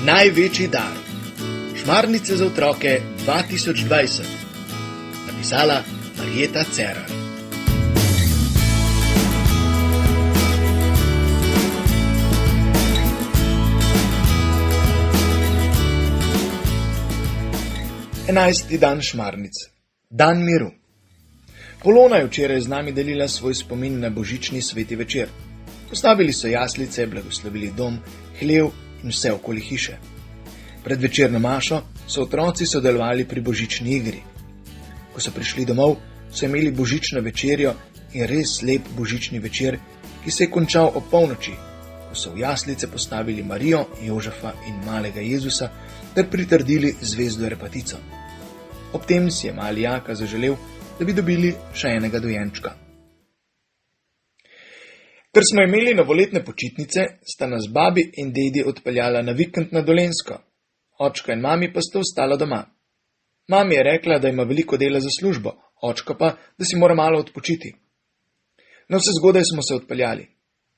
Največji dar. Šmarnice za otroke 2020. Napisala Marjeta Cerar. Enajsti dan šmarnic. Dan miru. Polona je včeraj z nami delila svoj spomin na božični sveti večer. Postavili so jaslice, blagoslovili dom, hlev in vse okoli hiše. Pred večerno mašo so otroci sodelovali pri božični igri. Ko so prišli domov, so imeli božično večerjo in res lep božični večer, ki se je končal ob polnoči, ko so v jaslice postavili Marijo, Jožefa in malega Jezusa ter pritrdili zvezdo repatico. Ob tem si je mali Jaka zaželel, da bi dobili še enega dojenčka. Ker smo imeli novoletne počitnice, sta nas babi in dedi odpeljala na vikend na Dolenjsko. Očka in mami pa sta ostala doma. Mami je rekla, da ima veliko dela za službo, očka pa, da si mora malo odpočiti. No, vse zgodaj smo se odpeljali.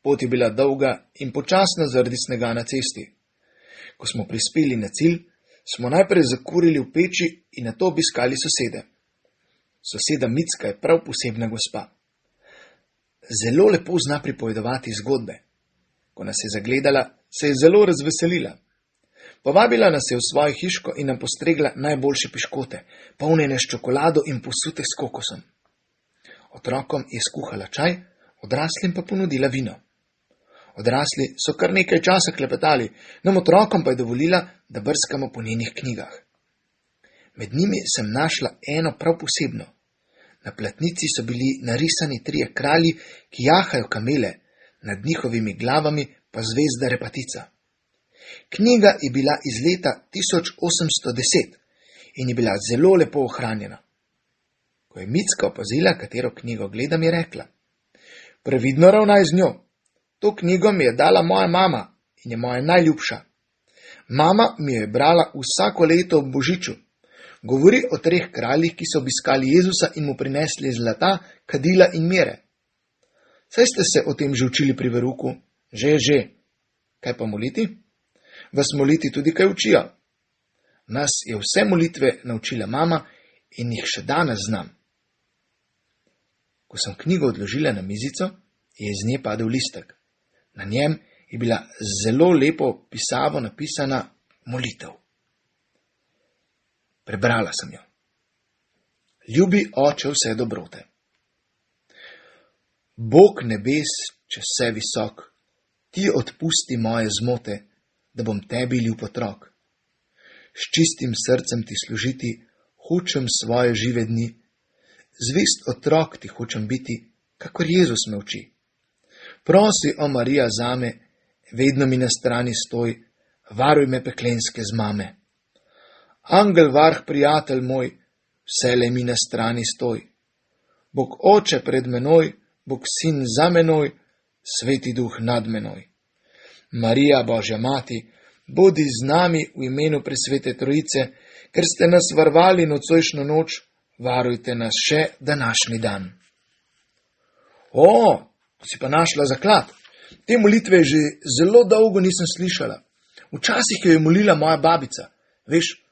Pot je bila dolga in počasna zaradi snega na cesti. Ko smo prispeli na cilj, smo najprej zakurili v peči in nato obiskali sosede. Soseda Micka je prav posebna gospa. Zelo lepo zna pripovedovati zgodbe. Ko nas je zagledala, se je zelo razveselila. Povabila nas je v svojo hiško in nam postregla najboljše piškote, polnjene s čokolado in posute s kokosom. Otrokom je skuhala čaj, odraslim pa ponudila vino. Odrasli so kar nekaj časa klepetali, nam otrokom pa je dovolila, da brskamo po njenih knjigah. Med njimi sem našla eno prav posebno. Na platnici so bili narisani 3 kralji, ki jahajo kamele, nad njihovimi glavami pa zvezda repatica. Knjiga je bila iz leta 1810 in je bila zelo lepo ohranjena. Ko je Micka opazila, katero knjigo gledam, je rekla: "Previdno ravnaj z njo. To knjigo mi je dala moja mama in je moja najljubša. Mama mi jo je brala vsako leto ob božiču. Govori o 3 kraljih, ki so obiskali Jezusa in mu prinesli zlata, kadila in mire. Saj ste se o tem že učili pri veruku? Že. Kaj pa moliti? Vas moliti tudi kaj učijo? Nas je vse molitve naučila mama in jih še danes znam." Ko sem knjigo odložila na mizico, je iz nje padel listek. Na njem je bila zelo lepo pisavo napisana molitev. Prebrala sem jo. Ljubi Oče vse dobrote. Bog nebes, če vse visok, ti odpusti moje zmote, da bom tebi ljub otrok. S čistim srcem ti služiti, hočem svoje žive dni. Zvest otrok ti hočem biti, kakor Jezus me uči. Prosi, o Marija, zame, vedno mi na strani stoj, varuj me peklenske zmame. Angel varh, prijatelj moj, vselej mi na strani stoj. Bog Oče pred menoj, Bog Sin za menoj, Sveti Duh nad menoj. Marija, Božja mati, bodi z nami v imenu presvete Trojice, ker ste nas varovali nocojšnjo noč, varujte nas še današnji dan. Si pa našla zaklad. Te molitve že zelo dolgo nisem slišala. Včasih jo je molila moja babica. Veš,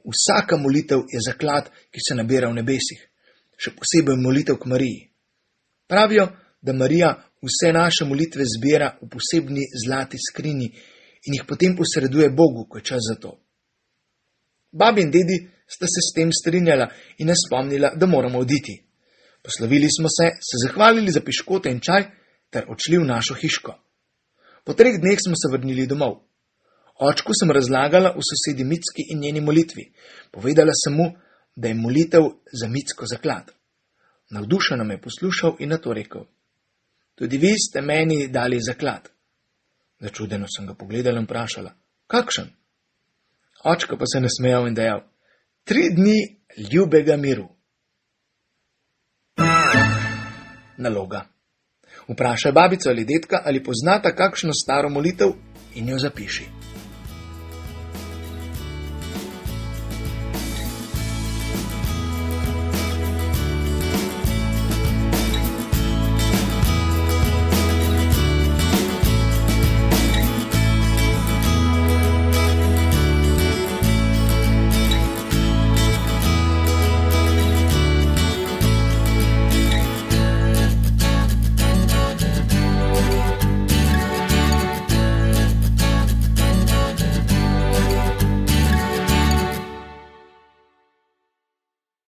vsaka molitev je zaklad, ki se nabira v nebesih. Še posebej molitev k Mariji. Pravijo, da Marija vse naše molitve zbira v posebni zlati skrinji in jih potem posreduje Bogu, ko je čas za to. Babi in dedi sta se s tem strinjala in nas spomnila, da moramo oditi. Poslovili smo se zahvalili za piškote in čaj ter odšli v našo hiško. Po 3 dneh smo se vrnili domov. Očku sem razlagala o sosedi Micki in njeni molitvi. Povedala sem mu, da je molitev za Micko zaklad. Navdušeno me je poslušal in nato rekel: "Tudi vi ste meni dali zaklad." Začudeno sem ga pogledala in vprašala: "Kakšen?" Očka pa se nasmejal in dejal: 3 dni ljubega miru. Naloga. Vprašaj babico ali dedka, ali poznata kakšno staro molitev in jo zapiši.